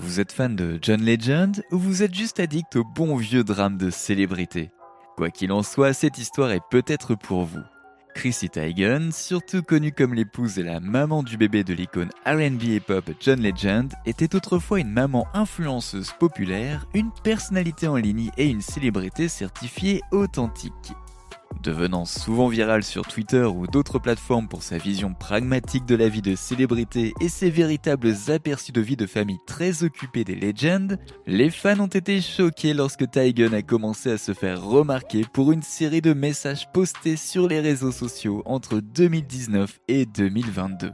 Vous êtes fan de John Legend ou vous êtes juste addict au bon vieux drame de célébrité? Quoi qu'il en soit, cette histoire est peut-être pour vous. Chrissy Teigen, surtout connue comme l'épouse et la maman du bébé de l'icône R&B et pop John Legend, était autrefois une maman influenceuse populaire, une personnalité en ligne et une célébrité certifiée authentique. Devenant souvent virale sur Twitter ou d'autres plateformes pour sa vision pragmatique de la vie de célébrité et ses véritables aperçus de vie de famille très occupés des Legends, les fans ont été choqués lorsque Teigen a commencé à se faire remarquer pour une série de messages postés sur les réseaux sociaux entre 2019 et 2022.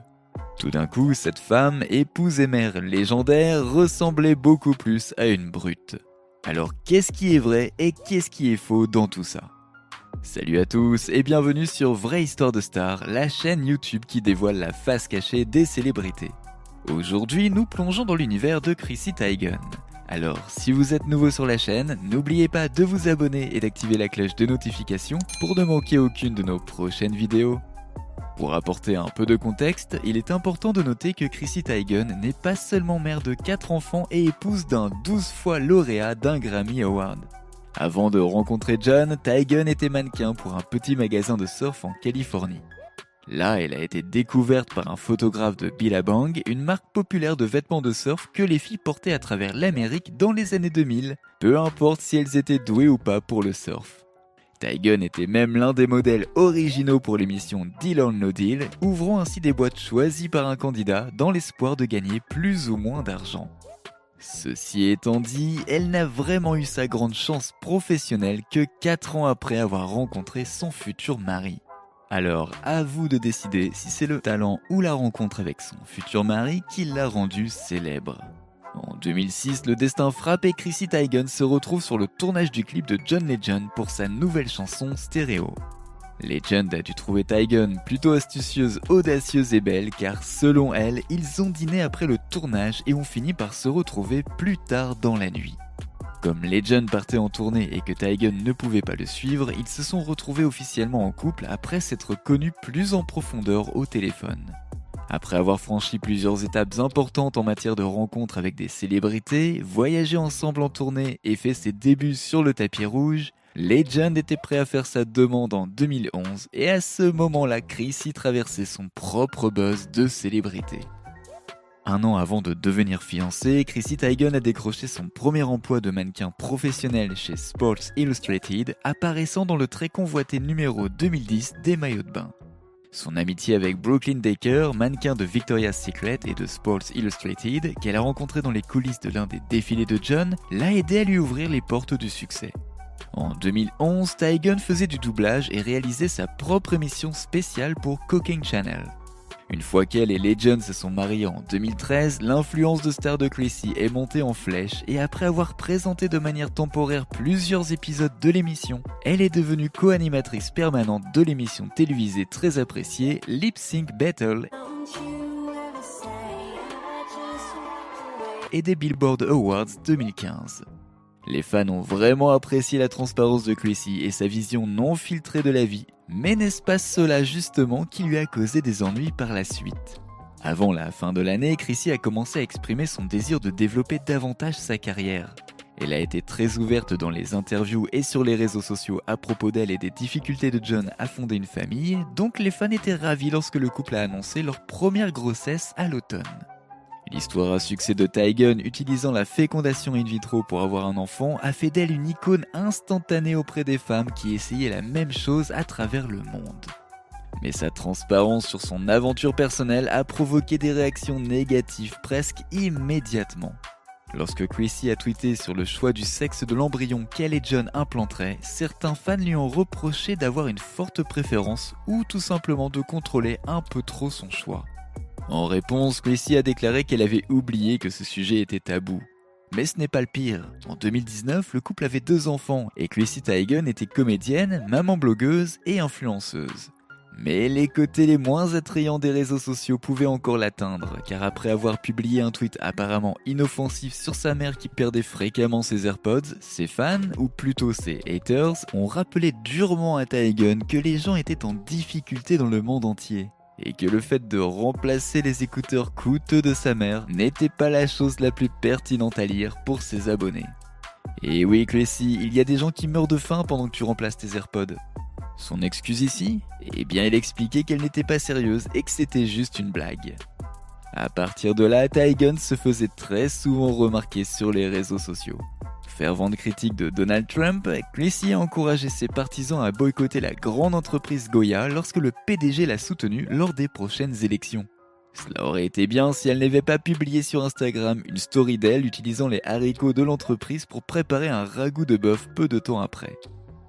Tout d'un coup, cette femme, épouse et mère légendaire, ressemblait beaucoup plus à une brute. Alors qu'est-ce qui est vrai et qu'est-ce qui est faux dans tout ça ? Salut à tous et bienvenue sur Vraie Histoire de Star, la chaîne YouTube qui dévoile la face cachée des célébrités. Aujourd'hui, nous plongeons dans l'univers de Chrissy Teigen. Alors, si vous êtes nouveau sur la chaîne, n'oubliez pas de vous abonner et d'activer la cloche de notification pour ne manquer aucune de nos prochaines vidéos. Pour apporter un peu de contexte, il est important de noter que Chrissy Teigen n'est pas seulement mère de 4 enfants et épouse d'un 12 fois lauréat d'un Grammy Award. Avant de rencontrer John, Teigen était mannequin pour un petit magasin de surf en Californie. Là, elle a été découverte par un photographe de Billabong, une marque populaire de vêtements de surf que les filles portaient à travers l'Amérique dans les années 2000, peu importe si elles étaient douées ou pas pour le surf. Teigen était même l'un des modèles originaux pour l'émission Deal or No Deal, ouvrant ainsi des boîtes choisies par un candidat dans l'espoir de gagner plus ou moins d'argent. Ceci étant dit, elle n'a vraiment eu sa grande chance professionnelle que 4 ans après avoir rencontré son futur mari. Alors, à vous de décider si c'est le talent ou la rencontre avec son futur mari qui l'a rendu célèbre. En 2006, le destin frappe et Chrissy Teigen se retrouve sur le tournage du clip de John Legend pour sa nouvelle chanson Stéréo. Legend a dû trouver Teigen plutôt astucieuse, audacieuse et belle car selon elle, ils ont dîné après le tournage et ont fini par se retrouver plus tard dans la nuit. Comme Legend partait en tournée et que Teigen ne pouvait pas le suivre, ils se sont retrouvés officiellement en couple après s'être connus plus en profondeur au téléphone. Après avoir franchi plusieurs étapes importantes en matière de rencontres avec des célébrités, voyagé ensemble en tournée et fait ses débuts sur le tapis rouge, Legend était prêt à faire sa demande en 2011 et à ce moment-là, Chrissy traversait son propre buzz de célébrité. Un an avant de devenir fiancée, Chrissy Teigen a décroché son premier emploi de mannequin professionnel chez Sports Illustrated, apparaissant dans le très convoité numéro 2010 des maillots de bain. Son amitié avec Brooklyn Decker, mannequin de Victoria's Secret et de Sports Illustrated, qu'elle a rencontré dans les coulisses de l'un des défilés de John, l'a aidé à lui ouvrir les portes du succès. En 2011, Teigen faisait du doublage et réalisait sa propre émission spéciale pour Cooking Channel. Une fois qu'elle et Legend se sont mariés en 2013, l'influence de star de Chrissy est montée en flèche et après avoir présenté de manière temporaire plusieurs épisodes de l'émission, elle est devenue co-animatrice permanente de l'émission télévisée très appréciée Lip Sync Battle et des Billboard Awards 2015. Les fans ont vraiment apprécié la transparence de Chrissy et sa vision non filtrée de la vie, mais n'est-ce pas cela justement qui lui a causé des ennuis par la suite ? Avant la fin de l'année, Chrissy a commencé à exprimer son désir de développer davantage sa carrière. Elle a été très ouverte dans les interviews et sur les réseaux sociaux à propos d'elle et des difficultés de John à fonder une famille, donc les fans étaient ravis lorsque le couple a annoncé leur première grossesse à l'automne. L'histoire à succès de Teigen utilisant la fécondation in vitro pour avoir un enfant a fait d'elle une icône instantanée auprès des femmes qui essayaient la même chose à travers le monde. Mais sa transparence sur son aventure personnelle a provoqué des réactions négatives presque immédiatement. Lorsque Chrissy a tweeté sur le choix du sexe de l'embryon qu'elle et John implanteraient, certains fans lui ont reproché d'avoir une forte préférence ou tout simplement de contrôler un peu trop son choix. En réponse, Chrissy a déclaré qu'elle avait oublié que ce sujet était tabou. Mais ce n'est pas le pire. En 2019, le couple avait 2 enfants et Chrissy Teigen était comédienne, maman blogueuse et influenceuse. Mais les côtés les moins attrayants des réseaux sociaux pouvaient encore l'atteindre, car après avoir publié un tweet apparemment inoffensif sur sa mère qui perdait fréquemment ses AirPods, ses fans, ou plutôt ses haters, ont rappelé durement à Teigen que les gens étaient en difficulté dans le monde entier. et que le fait de remplacer les écouteurs coûteux de sa mère n'était pas la chose la plus pertinente à lire pour ses abonnés. Et oui, Chrissy, il y a des gens qui meurent de faim pendant que tu remplaces tes AirPods. Son excuse ici? Eh bien, il expliquait qu'elle n'était pas sérieuse et que c'était juste une blague. À partir de là, Ty Gunn se faisait très souvent remarquer sur les réseaux sociaux. Fervente critique de Donald Trump, Chrissy a encouragé ses partisans à boycotter la grande entreprise Goya lorsque le PDG l'a soutenue lors des prochaines élections. Cela aurait été bien si elle n'avait pas publié sur Instagram une story d'elle utilisant les haricots de l'entreprise pour préparer un ragoût de bœuf peu de temps après.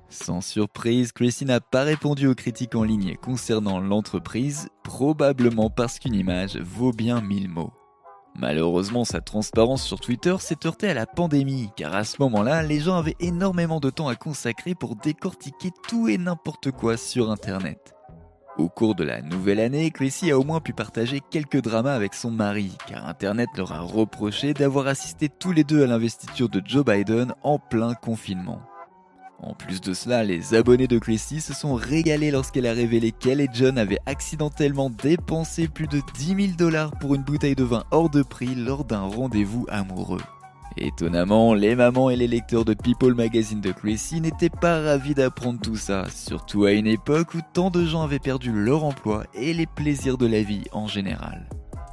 Sans surprise, Chrissy n'a pas répondu aux critiques en ligne concernant l'entreprise, probablement parce qu'une image vaut bien 1000 mots. Malheureusement, sa transparence sur Twitter s'est heurtée à la pandémie, car à ce moment-là, les gens avaient énormément de temps à consacrer pour décortiquer tout et n'importe quoi sur Internet. Au cours de la nouvelle année, Chrissy a au moins pu partager quelques dramas avec son mari, car Internet leur a reproché d'avoir assisté tous les deux à l'investiture de Joe Biden en plein confinement. En plus de cela, les abonnés de Chrissy se sont régalés lorsqu'elle a révélé qu'elle et John avaient accidentellement dépensé plus de 10 000 $ pour une bouteille de vin hors de prix lors d'un rendez-vous amoureux. Étonnamment, les mamans et les lecteurs de People Magazine de Chrissy n'étaient pas ravis d'apprendre tout ça, surtout à une époque où tant de gens avaient perdu leur emploi et les plaisirs de la vie en général.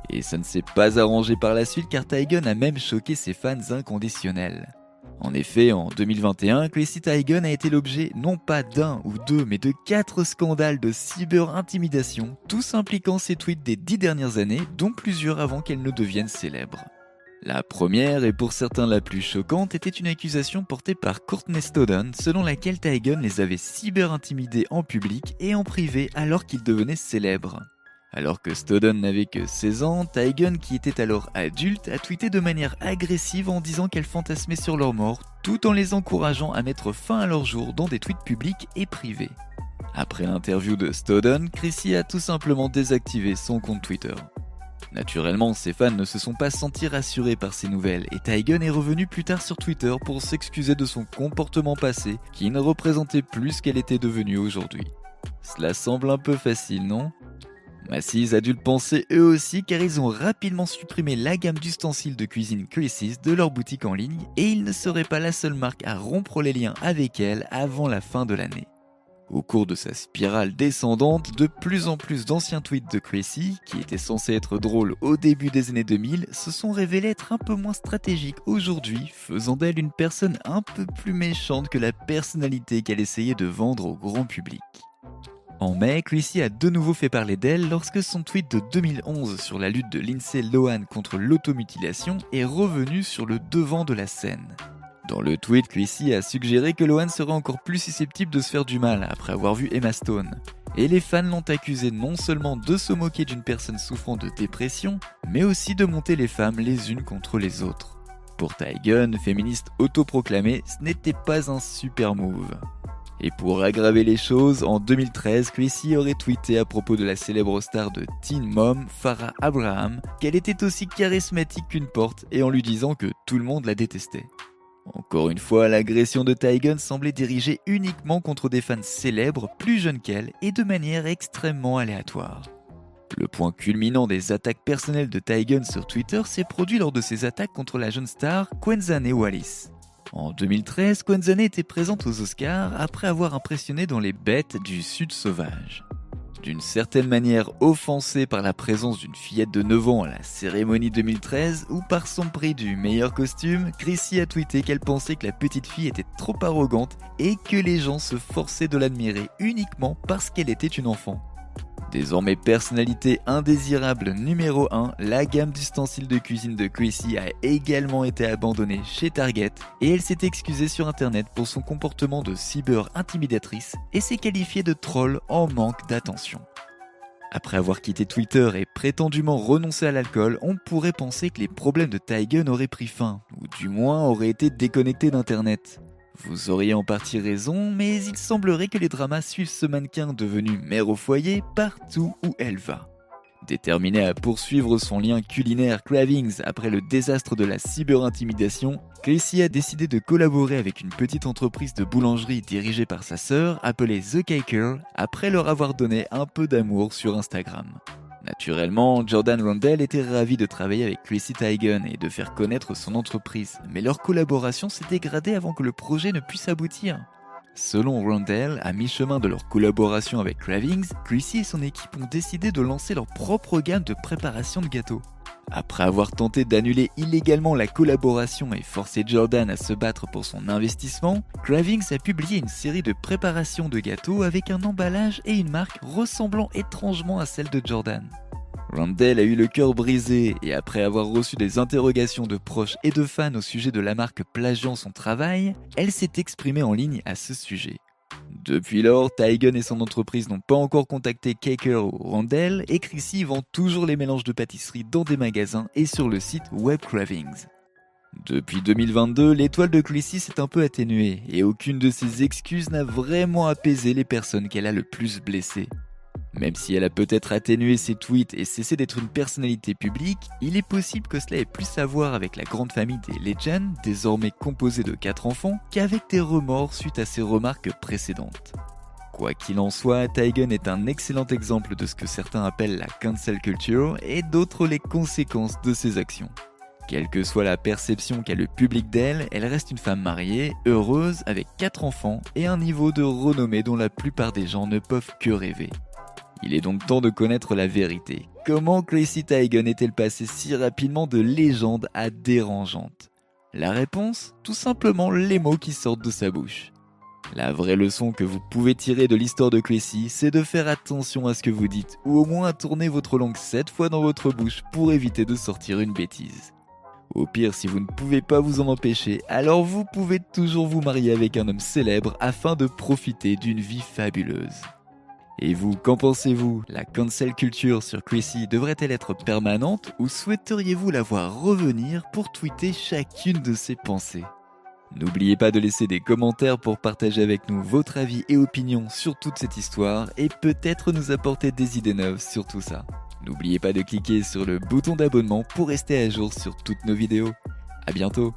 Et ça ne s'est pas arrangé par la suite car Ty Gunn a même choqué ses fans inconditionnels. En effet, en 2021, Chrissy Teigen a été l'objet non pas d'un ou deux, mais de 4 scandales de cyber-intimidation, tous impliquant ses tweets des 10 dernières années, dont plusieurs avant qu'elle ne devienne célèbre. La première, et pour certains la plus choquante, était une accusation portée par Courtney Stodden, selon laquelle Teigen les avait cyber-intimidés en public et en privé alors qu'ils devenaient célèbres. Alors que Stodden n'avait que 16 ans, Ty Gunn, qui était alors adulte, a tweeté de manière agressive en disant qu'elle fantasmait sur leur mort, tout en les encourageant à mettre fin à leur jour dans des tweets publics et privés. Après l'interview de Stodden, Chrissy a tout simplement désactivé son compte Twitter. Naturellement, ses fans ne se sont pas sentis rassurés par ces nouvelles et Ty Gunn est revenu plus tard sur Twitter pour s'excuser de son comportement passé qui ne représentait plus ce qu'elle était devenue aujourd'hui. Cela semble un peu facile, non ? Macy's a dû le penser eux aussi car ils ont rapidement supprimé la gamme d'ustensiles de cuisine Chrissy's de leur boutique en ligne et ils ne seraient pas la seule marque à rompre les liens avec elle avant la fin de l'année. Au cours de sa spirale descendante, de plus en plus d'anciens tweets de Chrissy, qui étaient censés être drôles au début des années 2000, se sont révélés être un peu moins stratégiques aujourd'hui, faisant d'elle une personne un peu plus méchante que la personnalité qu'elle essayait de vendre au grand public. En mai, Chrissy a de nouveau fait parler d'elle lorsque son tweet de 2011 sur la lutte de Lindsay Lohan contre l'automutilation est revenu sur le devant de la scène. Dans le tweet, Chrissy a suggéré que Lohan serait encore plus susceptible de se faire du mal après avoir vu Emma Stone. Et les fans l'ont accusé non seulement de se moquer d'une personne souffrant de dépression, mais aussi de monter les femmes les unes contre les autres. Pour Ty Gunn, féministe autoproclamée, ce n'était pas un super move. Et pour aggraver les choses, en 2013, Chrissy aurait tweeté à propos de la célèbre star de Teen Mom, Farrah Abraham, qu'elle était aussi charismatique qu'une porte et en lui disant que tout le monde la détestait. Encore une fois, l'agression de Ty Gunn semblait dirigée uniquement contre des fans célèbres plus jeunes qu'elle et de manière extrêmement aléatoire. Le point culminant des attaques personnelles de Ty Gunn sur Twitter s'est produit lors de ses attaques contre la jeune star Quenzane Wallis. En 2013, Quenzane était présente aux Oscars après avoir impressionné dans Les Bêtes du Sud sauvage. D'une certaine manière offensée par la présence d'une fillette de 9 ans à la cérémonie 2013 ou par son prix du meilleur costume, Chrissy a tweeté qu'elle pensait que la petite fille était trop arrogante et que les gens se forçaient de l'admirer uniquement parce qu'elle était une enfant. Désormais personnalité indésirable numéro 1, la gamme d'ustensiles de cuisine de Chrissy a également été abandonnée chez Target et elle s'est excusée sur internet pour son comportement de cyber-intimidatrice et s'est qualifiée de troll en manque d'attention. Après avoir quitté Twitter et prétendument renoncé à l'alcool, on pourrait penser que les problèmes de Ty Gunn auraient pris fin, ou du moins auraient été déconnectés d'internet. Vous auriez en partie raison, mais il semblerait que les dramas suivent ce mannequin devenu mère au foyer partout où elle va. Déterminé à poursuivre son lien culinaire Cravings après le désastre de la cyberintimidation, Chrissy a décidé de collaborer avec une petite entreprise de boulangerie dirigée par sa sœur appelée The Caker après leur avoir donné un peu d'amour sur Instagram. Naturellement, Jordan Randell était ravi de travailler avec Chrissy Teigen et de faire connaître son entreprise, mais leur collaboration s'est dégradée avant que le projet ne puisse aboutir. Selon Randell, à mi-chemin de leur collaboration avec Cravings, Chrissy et son équipe ont décidé de lancer leur propre gamme de préparation de gâteaux. Après avoir tenté d'annuler illégalement la collaboration et forcé Jordan à se battre pour son investissement, Cravings a publié une série de préparations de gâteaux avec un emballage et une marque ressemblant étrangement à celle de Jordan. Randell a eu le cœur brisé et après avoir reçu des interrogations de proches et de fans au sujet de la marque plagiant son travail, elle s'est exprimée en ligne à ce sujet. Depuis lors, Teigen et son entreprise n'ont pas encore contacté Caker ou Randell et Chrissy vend toujours les mélanges de pâtisserie dans des magasins et sur le site Web Cravings. Depuis 2022, l'étoile de Chrissy s'est un peu atténuée et aucune de ses excuses n'a vraiment apaisé les personnes qu'elle a le plus blessées. Même si elle a peut-être atténué ses tweets et cessé d'être une personnalité publique, il est possible que cela ait plus à voir avec la grande famille des Legends, désormais composée de 4 enfants, qu'avec des remords suite à ses remarques précédentes. Quoi qu'il en soit, Teigen est un excellent exemple de ce que certains appellent la cancel culture et d'autres les conséquences de ses actions. Quelle que soit la perception qu'a le public d'elle, elle reste une femme mariée, heureuse, avec 4 enfants et un niveau de renommée dont la plupart des gens ne peuvent que rêver. Il est donc temps de connaître la vérité. Comment Chrissy Teigen est-elle passée si rapidement de légende à dérangeante? La réponse? Tout simplement les mots qui sortent de sa bouche. La vraie leçon que vous pouvez tirer de l'histoire de Chrissy, c'est de faire attention à ce que vous dites, ou au moins à tourner votre langue 7 fois dans votre bouche pour éviter de sortir une bêtise. Au pire, si vous ne pouvez pas vous en empêcher, alors vous pouvez toujours vous marier avec un homme célèbre afin de profiter d'une vie fabuleuse. Et vous, qu'en pensez-vous? La cancel culture sur Chrissy devrait-elle être permanente ou souhaiteriez-vous la voir revenir pour tweeter chacune de ses pensées? N'oubliez pas de laisser des commentaires pour partager avec nous votre avis et opinion sur toute cette histoire et peut-être nous apporter des idées neuves sur tout ça. N'oubliez pas de cliquer sur le bouton d'abonnement pour rester à jour sur toutes nos vidéos. À bientôt!